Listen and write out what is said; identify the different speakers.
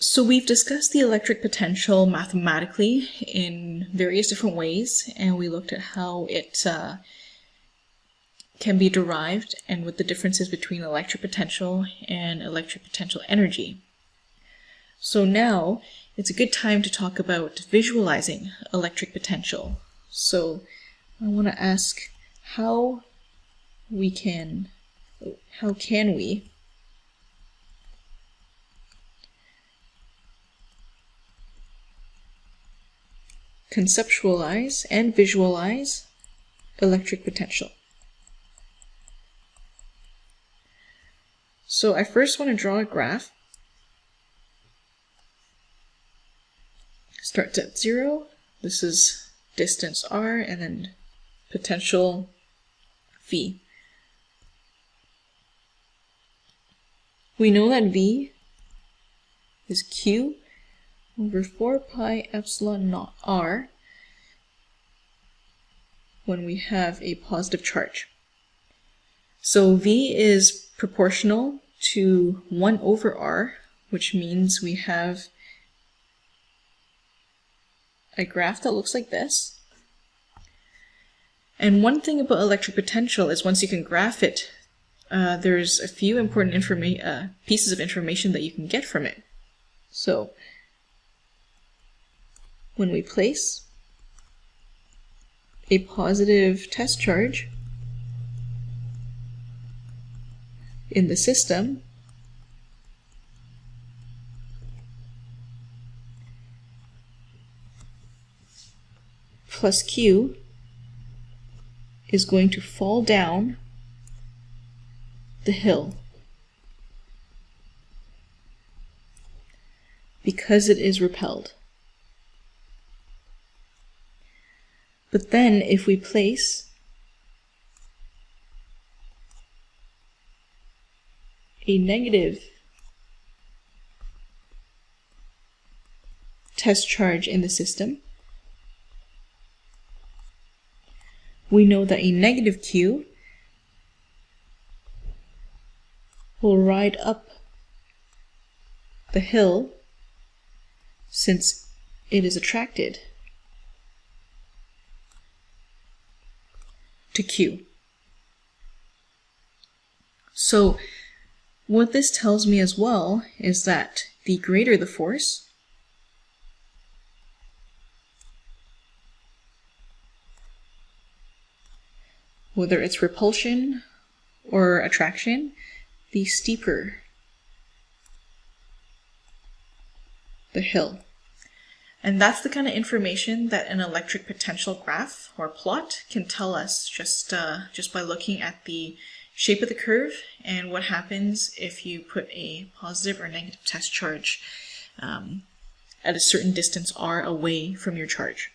Speaker 1: So we've discussed the electric potential mathematically in various different ways, and we looked at how it can be derived and what the differences between electric potential and electric potential energy. So now it's a good time to talk about visualizing electric potential. So I want to ask how can we conceptualize and visualize electric potential? So I first want to draw a graph. Starts at 0. This is distance r and then potential V. We know that V is Q over 4 pi epsilon naught r when we have a positive charge. So V is proportional to 1 over r, which means we have a graph that looks like this. And one thing about electric potential is once you can graph it, there's a few important pieces of information that you can get from it. So when we place a positive test charge in the system, plus Q is going to fall down the hill because it is repelled. But then if we place a negative test charge in the system, we know that a negative Q will ride up the hill since it is attracted to Q. So what this tells me as well is that the greater the force, whether it's repulsion or attraction, the steeper the hill. And that's the kind of information that an electric potential graph or plot can tell us just by looking at the shape of the curve and what happens if you put a positive or negative test charge at a certain distance r away from your charge.